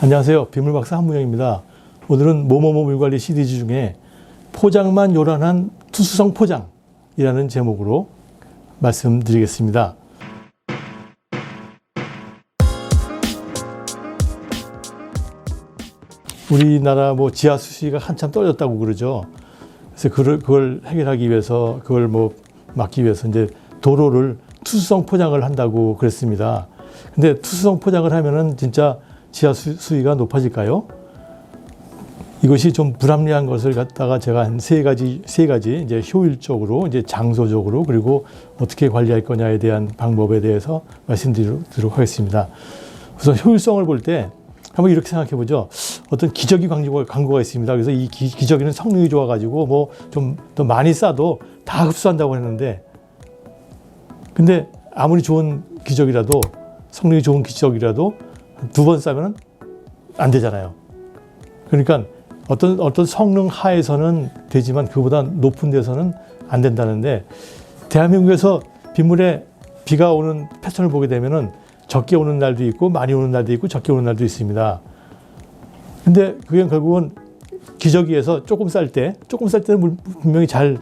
안녕하세요. 빗물박사 한무영입니다. 오늘은 뭐뭐뭐 물관리 시리즈 중에 포장만 요란한 투수성 포장이라는 제목으로 말씀드리겠습니다. 우리나라 지하 수시가 한참 떨어졌다고 그러죠. 그래서 그걸 해결하기 위해서, 그걸 막기 위해서 이제 도로를 투수성 포장을 한다고 그랬습니다. 근데 투수성 포장을 하면은 진짜 지하 수위가 높아질까요? 이것이 좀 불합리한 것을 갖다가 제가 한 세 가지 이제 효율적으로, 이제 장소적으로, 그리고 어떻게 관리할 거냐에 대한 방법에 대해서 말씀드리도록 하겠습니다. 우선 효율성을 볼 때 한번 이렇게 생각해 보죠. 어떤 기저귀 광고가 있습니다. 그래서 이 기저귀는 성능이 좋아가지고 좀 더 많이 싸도 다 흡수한다고 했는데, 근데 아무리 좋은 기저귀라도, 성능이 좋은 기저귀라도 두 번 싸면 안 되잖아요. 그러니까 어떤 성능 하에서는 되지만 그보다 높은 데서는 안 된다는데, 대한민국에서 빗물에 비가 오는 패턴을 보게 되면은 적게 오는 날도 있고 많이 오는 날도 있고 적게 오는 날도 있습니다. 근데 그게 결국은 기저귀에서 조금 쌀 때는 분명히 잘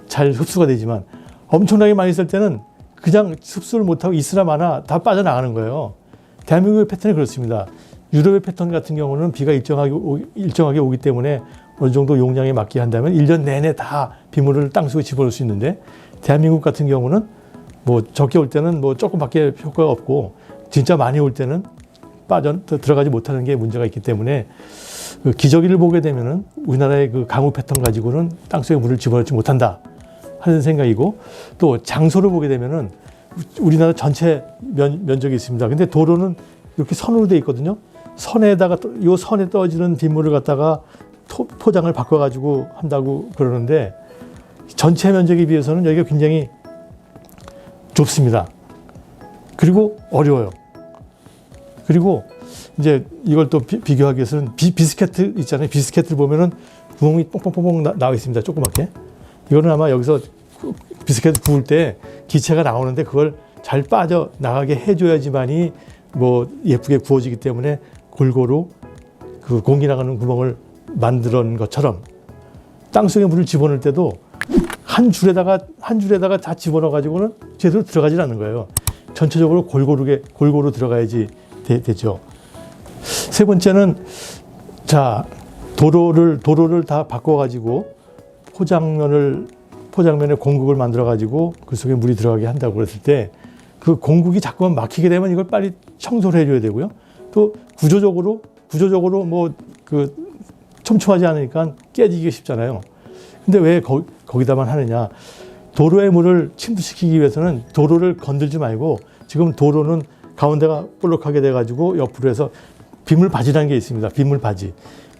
흡수가 되지만, 엄청나게 많이 쌀 때는 그냥 흡수를 못하고 있으나 마나 다 빠져나가는 거예요. 대한민국의 패턴이 그렇습니다. 유럽의 패턴 같은 경우는 비가 일정하게 오기 때문에 어느 정도 용량에 맞게 한다면 1년 내내 다 빗물을 땅속에 집어넣을 수 있는데, 대한민국 같은 경우는 적게 올 때는 조금밖에 효과가 없고, 진짜 많이 올 때는 들어가지 못하는 게 문제가 있기 때문에, 그 기저귀를 보게 되면은 우리나라의 그 강우 패턴 가지고는 땅속에 물을 집어넣지 못한다 하는 생각이고, 또 장소를 보게 되면은 우리나라 전체 면적이 있습니다. 근데 도로는 이렇게 선으로 돼 있거든요. 선에 떨어지는 빗물을 갖다가 포장을 바꿔가지고 한다고 그러는데, 전체 면적에 비해서는 여기가 굉장히 좁습니다. 그리고 어려워요. 그리고 이제 이걸 또 비교하기 위해서는 비스켓 있잖아요. 비스켓을 보면은 구멍이 뽕뽕뽕뽕 나와 있습니다. 조그맣게. 이거는 아마 여기서 비스켓 구울 때 기체가 나오는데 그걸 잘 빠져나가게 해줘야지만이 예쁘게 구워지기 때문에 골고루 그 공기 나가는 구멍을 만드는 것처럼, 땅속에 물을 집어넣을 때도 한 줄에다가 다 집어넣어 가지고는 제대로 들어가질 않는 거예요. 전체적으로 골고루 들어가야지 되죠. 세 번째는, 도로를 다 바꿔 가지고 포장면에 공국을 만들어 가지고 그 속에 물이 들어가게 한다고 그랬을 때, 그 공국이 자꾸만 막히게 되면 이걸 빨리 청소를 해줘야 되고요. 또 구조적으로 촘촘하지 않으니까 깨지기 쉽잖아요. 근데 왜 거기다만 하느냐? 도로의 물을 침투시키기 위해서는 도로를 건들지 말고, 지금 도로는 가운데가 볼록하게 돼가지고 옆으로 해서 빗물바지라는 게 있습니다.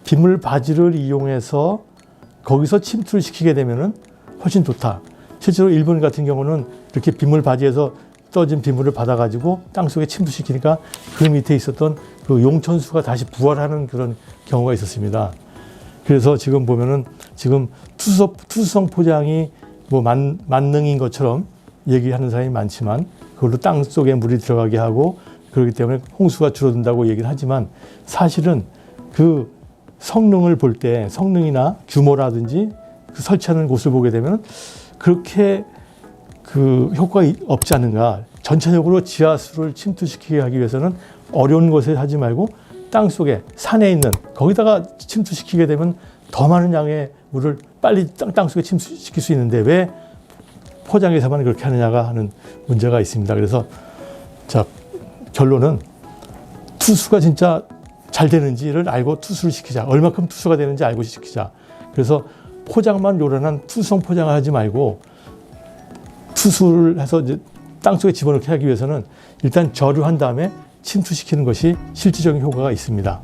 빗물바지를 이용해서 거기서 침투를 시키게 되면은 훨씬 좋다. 실제로 일본 같은 경우는 이렇게 빗물바지에서 떠진 빗물을 받아가지고 땅속에 침투시키니까 그 밑에 있었던 그 용천수가 다시 부활하는 그런 경우가 있었습니다. 그래서 지금 보면은 투수성 포장이 만능인 것처럼 얘기하는 사람이 많지만, 그걸로 땅속에 물이 들어가게 하고 그렇기 때문에 홍수가 줄어든다고 얘기를 하지만, 사실은 그 성능을 볼 때, 성능이나 규모라든지 그 설치하는 곳을 보게 되면 그렇게 그 효과가 없지 않는가. 전체적으로 지하수를 침투시키게 하기 위해서는 어려운 곳에 하지 말고 땅속에, 산에 있는 거기다가 침투시키게 되면 더 많은 양의 물을 빨리 땅속에 침투시킬 수 있는데, 왜 포장에서만 그렇게 하느냐가 하는 문제가 있습니다. 그래서 결론은 투수가 진짜 잘 되는지를 알고 투수를 시키자. 얼마큼 투수가 되는지 알고 시키자. 그래서 포장만 요란한 투수성 포장을 하지 말고, 투수를 해서 이제 땅속에 집어넣게 하기 위해서는 일단 절유한 다음에 침투시키는 것이 실질적인 효과가 있습니다.